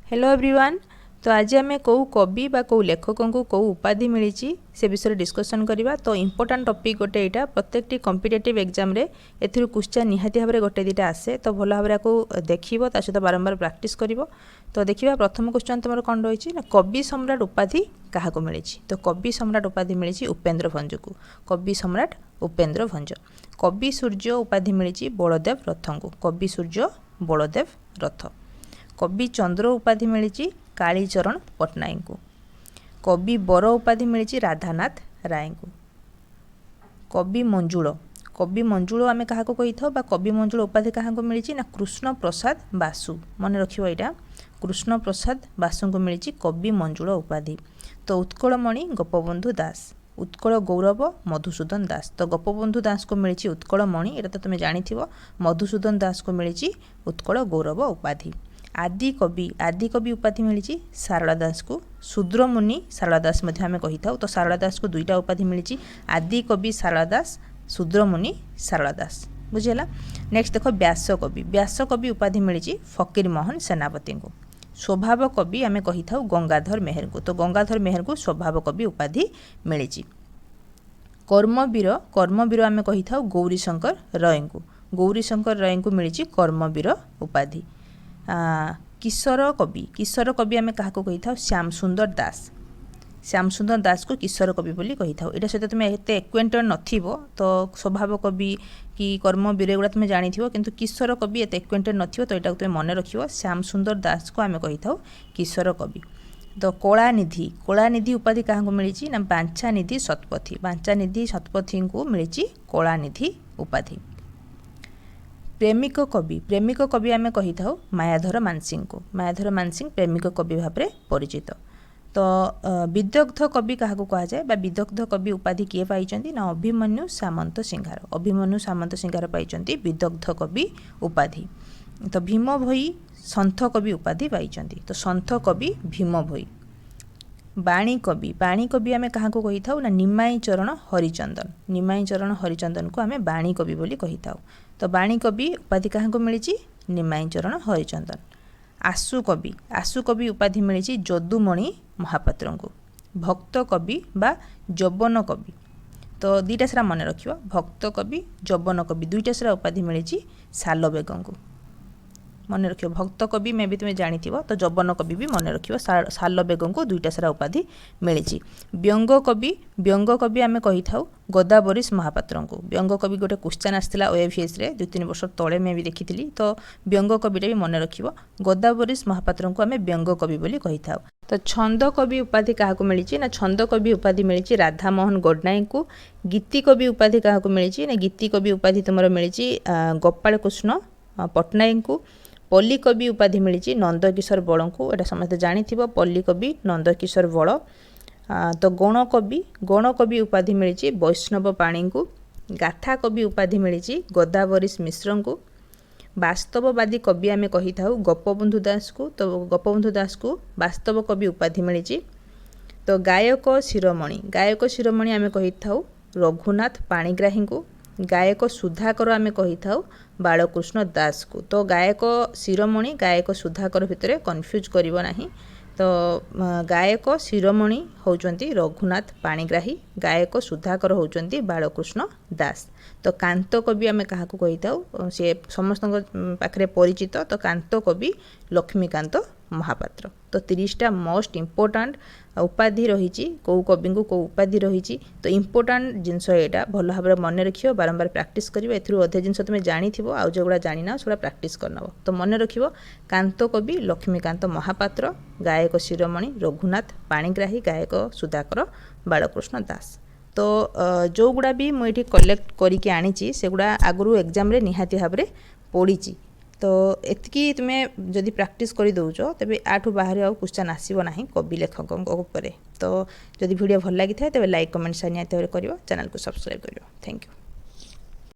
Hello everyone. तो आज आम कौ कवि बा कौ लेखक को कौ उपाधि मिली से विषय डिस्कसन करवा। तो इम्पोर्टाट टॉपिक गोटे यहाँ प्रत्येक कॉम्पिटिटिव एग्जाम रे एथिरु क्वेश्चन निहाती भाव में गोटे दुटा आसे। तो भल भाव को देखिबो ता सहित बारंबार प्रैक्टिस करिवो। तो देखिबा प्रथम क्वेश्चन तुम कौन रही ना कवि सम्राट उपाधि क्या मिली। तो कवि सम्राट उपाधि मिली उपेन्द्र भंज को। कवि सम्राट उपेन्द्र भंज। कवि सूर्य उपाधि मिली बलदेव रथ को। कवि सूर्य बलदेव रथ। कवि चंद्र उपाधि मिली कालीचरण पट्टनायक को। कवि बर उपाधि मिली राधानाथ राय को। कवि मंजुल। कवि मंजुल आम क्या कही था कवि मंजुल उपाधि क्या मिली ना कृष्ण प्रसाद बासु। मन रखियो यहाँ कृष्ण प्रसाद बासु को मिली कवि मंजुल उपाधि। तो उत्कलमणि गोपबंधु दास। उत्कल गौरव मधुसूदन दास। तो गोपबंधु दास को मिली उत्कलमणि यहाँ तो तुम जानी। मधुसूदन दास को मिली उत्कल गौरव उपाधि। आदि कवि उपाधि मिली सारला दास को। शूद्रमुनि सारला दास आम कही था। तो सारला दास को दुईटा उपाधि मिली आदि कवि सारला दास शूद्रमुनि सारला दास। बुझेगा। नेक्स्ट देख व्यास कवि। व्यास कवि उपाधि मिली फकीर मोहन सेनापति को। स्वभाव कवि आम कही था गंगाधर मेहर को। तो गंगाधर मेहर को स्वभाव कवि उपाधि मिली। कर्मवीर आम कही था गौरीशंकर रॉय को। गौरीशंकर रॉय को मिली कर्मवीर उपाधि। किशोर कवि आम क्या कही था श्याम सुंदर दास। श्याम सुंदर दास को किशोर कवि बोली कही था। यहाँ सहित तुम एत एक्वेंटेड नथिबो तो स्वभाव कवि कि कर्मवीर एगुड़ा तुम जानी किंतु किशोर कवि एत एक्वेंटेड नथिबो। तो यहाँ तुम मन रखियो श्याम सुंदर दास को आम कही था किशोर कवि। तो कलानिधि उपाधि क्या मिली ना बांछानिधि शतपथी। बांछानिधि शतपथी को मिली कलानिधि उपाधि। प्रेमिक कवि आम कही था मायाधर मानसिंह को। मायाधर मानसिंह प्रेमिक कवि भाव में परिचित। तो विदग्ध कवि क्या कह जाए विदग्ध कवि उपाधि किए पाई ना अभिमन्यु सामंत सिंहार। अभिमन्यु सामंत सिंहार पाई विदग्ध कवि उपाधि। तो भीम भोई सन्थ कवि उपाधि पाई। तो सन्थ कवि भीम भोई। बाणी कवि आम क्या कही था ना निमाई चरण हरिचंदन। निमाई चरण हरिचंदन को आम बाणी कवि बोली कही था। तो बाणी कवि उपाधि क्या मिली निमाई चरण हरिचंदन। आशु कवि उपाधि मिली जदुमणि महापात्र को। भक्त कवि बा जौवन कवि। तो दुईटा सारा मन रखियो भक्त कवि जौवन कवि दुईटा सारा उपाधि मिली सालबेग को। मन रखियो भक्त कवि में भी तुम्हें जानी। तो जौवन कवि भी मन रखियो सालबेग को दुईटा सारा उपाधि मिली। व्यंग कवि आम कही था गोदावरीश महापात्र को। व्यंग कवि गोटे क्वेश्चन आसाला OAVS रे 2-3 वर्ष तले मैं भी देखी। तो व्यंग कविटा भी मन रखियो गोदावरीश महापात्र को आम व्यंग कवि बोली कही था। तो छंद कवि उपाधि क्या मिली ना छंद कवि उपाधि मिली राधामोहन गडनायक को। गीति कवि उपाधि क्या मिली ना गीति कवि उपाधि तुम मिली गोपाल कृष्ण पट्टनायक को। पल्ली कवि उपाधि मिली नंदकिशोर बल को। यहाँ समस्त जानी। पल्ली कवि नंदकिशोर बल। तो गण कवि उपाधि मिली वैष्णव पाणी को। गाथा कवि उपाधि मिली गोदावरीश मिश्र को। वास्तववादी कवि आम कही था गोपबंधु दास को। तो गोपबंधु दास को वास्तव कवि उपाधि मिली। तो गायक शिरोमणि आम कही था रघुनाथ पाणिग्राही को। गायक सुधाकर आम कही था बालकृष्ण दास को। तो गायक शिरोमणि गायक सुधाकर भितर कन्फ्यूज करिवो नाही। तो गायक शिरोमणि होउचंती रघुनाथ पाणिग्राही। गायक सुधाकर होउचंती बालकृष्ण दास। तो कांत कवि आम क्या कही था सी समस्त पाखे परिचित। तो कांत कवि लक्ष्मीकांत महापात्र। तो 30टा मोस्ट इम्पोर्टाट उपाधि रही कौ कवि को कौ उपाधि रही। तो इम्पोर्टाट जिनस यहाँ भल भाव में मन रखियो बारंबार प्रैक्टिस करिवो। एथुरु अधे जिनस तुम जानी आउ जोगुड़ा जानी ना सेगुड़ा प्रैक्टिस करनब। तो मन रखियो कांत कवि लक्ष्मीकांत महापात्र। गायक शिरोमणि रघुनाथ पाणिग्राही। गायक सुधाकर बालकृष्ण दास। तो जोगुड़ा भी मुझे कलेक्ट करके आनी सेगुड़ा आगु एग्जाम रे निहाती भाव में पड़ी। तो एतकी तुम्हें जदि प्रैक्टिस कर दौच तेज आठू बाहर आउ क्वेश्चन आसब ना कवि लेखकों उपर। तो जदि वीडियो भल लगी था तेज लाइक कमेंट शेयर निहाती भाव में कर चैनल को सब्सक्राइब कर। Thank you.